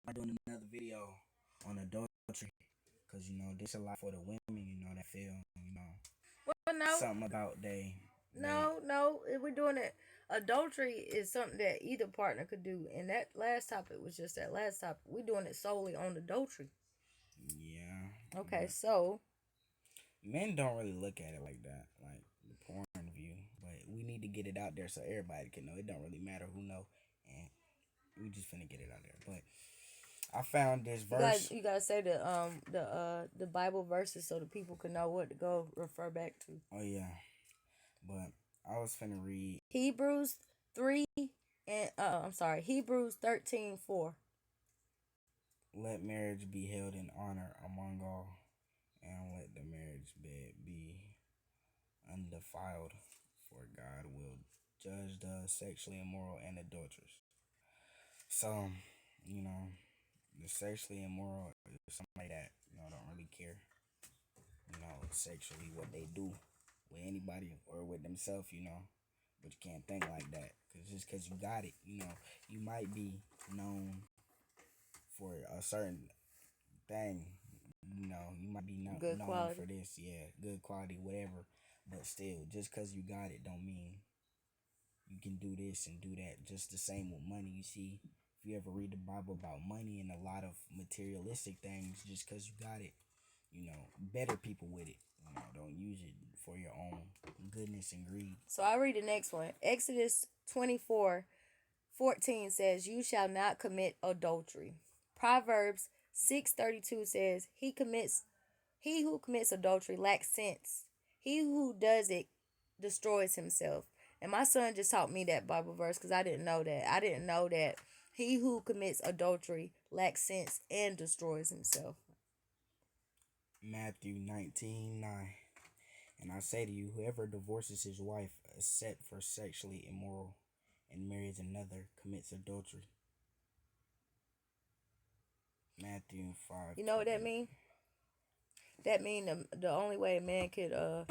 I'm doing another video on adultery because there's a lot for the women, that feel, Well, no, something about they. no. If we're doing it, adultery is something that either partner could do. And that last topic was just that last topic. We're doing it solely on adultery. Yeah, Okay, but so men don't really look at it like that, like the porn view. But we need to get it out there so everybody can know. It don't really matter who know, and we just finna get it out there. But I found this you guys, verse. you gotta say the Bible verses so the people can know what to go refer back to. Oh yeah, but I was finna read. Hebrews 3 and I'm sorry, Hebrews 13:4. Let marriage be held in honor among all, and let the marriage bed be undefiled, for God will judge the sexually immoral and adulterous. So, you know, the sexually immoral is somebody that don't really care, sexually what they do with anybody or with themselves, but you can't think like that because just because you got it, you might be known for a certain thing. You might be Good known for quality. this, yeah, good quality, whatever. But still, just because you got it, don't mean you can do this and do that. Just the same with money. You see, if you ever read the Bible about money and a lot of materialistic things, just because you got it, better people with it. Don't use it for your own goodness and greed. So I read the next one. Exodus 24:14 says, "You shall not commit adultery." Proverbs 6:32 says, He who commits adultery lacks sense. He who does it destroys himself." And my son just taught me that Bible verse because I didn't know that. I didn't know that he who commits adultery lacks sense and destroys himself. Matthew 19:9. And I say to you, whoever divorces his wife except for sexually immoral and marries another commits adultery. Matthew 5. You know what that mean? That mean the only way a man could uh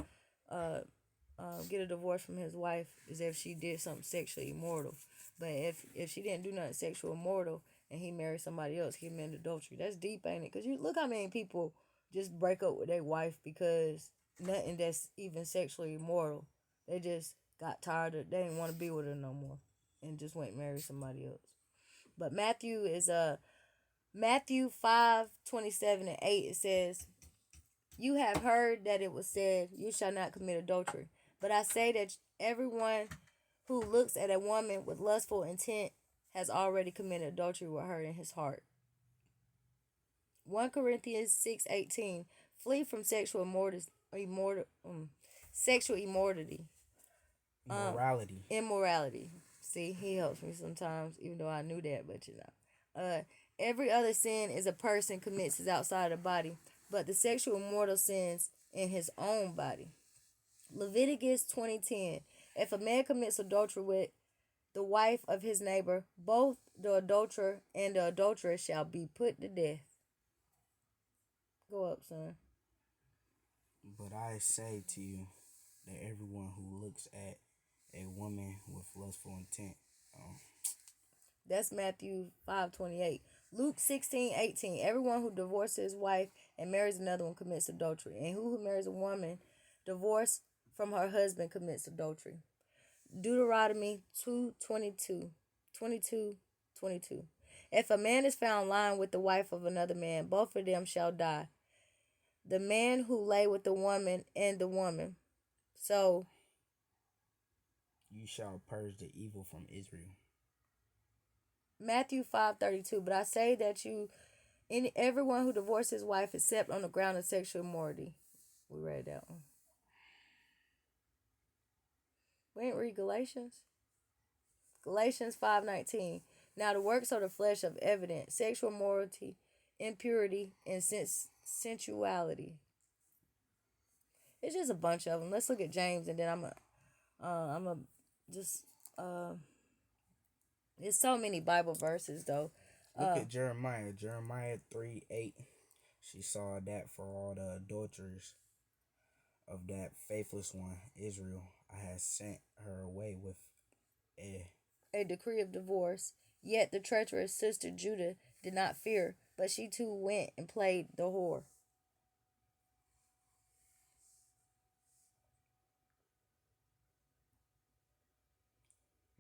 get a divorce from his wife is if she did something sexually immoral. But if she didn't do nothing sexual immoral and he married somebody else, he committed adultery. That's deep, ain't it? Cause you look how many people just break up with their wife because nothing that's even sexually immoral. They just got tired of. They didn't want to be with her no more, and just went and married somebody else. But Matthew 5:27-8. It says, "You have heard that it was said, 'You shall not commit adultery.' But I say that everyone who looks at a woman with lustful intent has already committed adultery with her in his heart." 1 Corinthians 6:18. Flee from sexual immorality. Immorality. Immorality. See, he helps me sometimes, even though I knew that, but every other sin is a person commits is outside the body, but the sexual immortal sins in his own body. Leviticus 20:10. If a man commits adultery with the wife of his neighbor, both the adulterer and the adulteress shall be put to death. Go up, son. But I say to you that everyone who looks at a woman with lustful intent, That's Matthew 5:28. Luke 16:18. Everyone who divorces his wife and marries another one commits adultery. And who marries a woman divorced from her husband commits adultery. Deuteronomy 2:22. 22:22. If a man is found lying with the wife of another man, both of them shall die. The man who lay with the woman and the woman. So you shall purge the evil from Israel. Matthew 5:32. But I say that everyone who divorces his wife except on the ground of sexual immorality. We read that one. We didn't read Galatians. Galatians 5:19. Now the works of the flesh are evident: sexual immorality, impurity, and sensuality. It's just a bunch of them. Let's look at James, and then I'm a just there's so many Bible verses though. Look at Jeremiah. Jeremiah 3:8. She saw that for all the adulterers of that faithless one, Israel, I had sent her away with a decree of divorce. Yet the treacherous sister Judah did not fear, but she too went and played the whore.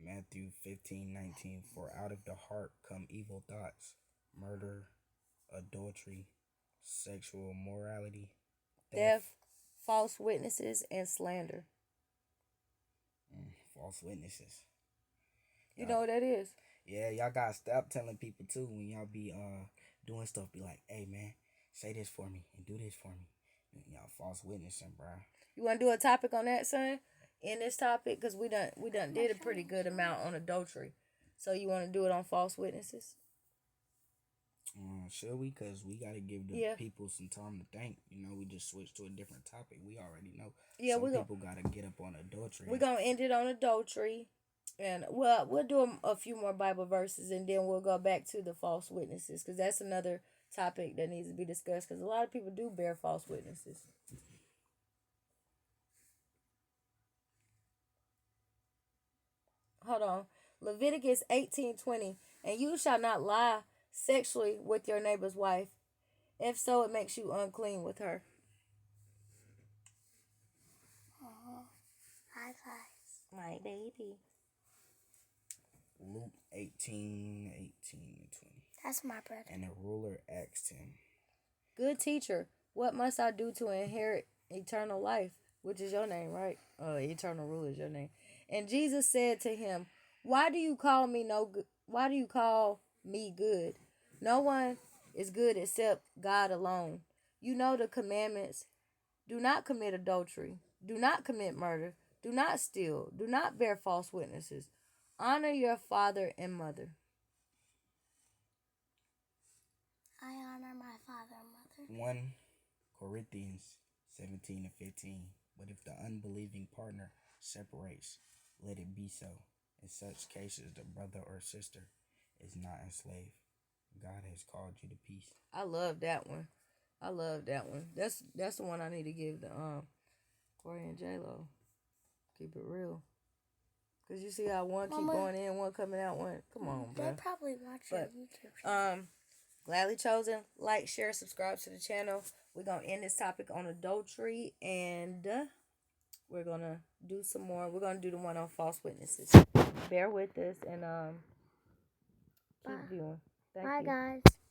Matthew 15:19. For out of the heart come evil thoughts, murder, adultery, sexual immorality, theft, Theft, false witnesses, and slander. false witnesses. You know what that is? Yeah, y'all gotta stop telling people too when y'all be doing stuff. Be like, hey man, say this for me and do this for me. Y'all false witnessing, bro. You want to do a topic on that, son? In this topic, because we done did a pretty good amount on adultery. So you want to do it on false witnesses? Should we? Cause we gotta give the Yeah. people some time to think. You know, we just switched to a different topic. We already know. Yeah, Some we people gotta get up on adultery. we're gonna end it on adultery, and well, we'll do a few more Bible verses, and then we'll go back to the false witnesses, because that's another topic that needs to be discussed. Because a lot of people do bear false witnesses. Hold on. Leviticus 18:20, and you shall not lie sexually with your neighbor's wife. If so, it makes you unclean with her. Oh, high fives. My baby. Luke 18:18-20. That's my brother. And the ruler asked him, Good teacher, what must I do to inherit eternal life? Which is your name, right? Eternal rule is your name. And Jesus said to him, Why do you call me Why do you call me good? No one is good except God alone. You know the commandments. Do not commit adultery. Do not commit murder. Do not steal. Do not bear false witnesses. Honor your father and mother. I honor my father and mother. 1 Corinthians 17:15. But if the unbelieving partner separates, let it be so. In such cases, the brother or sister is not enslaved. God has called you to peace. I love that one. I love that one. That's the one I need to give to Corey and J Lo. Keep it real. Cause you see how one keep going in, one coming out, one. Come on, bro. They probably watch your YouTube. Gladly chosen. Like, share, subscribe to the channel. We're gonna end this topic on adultery, and we're gonna do some more. We're gonna do the one on false witnesses. Bear with us and keep viewing. Thank you. Bye, guys.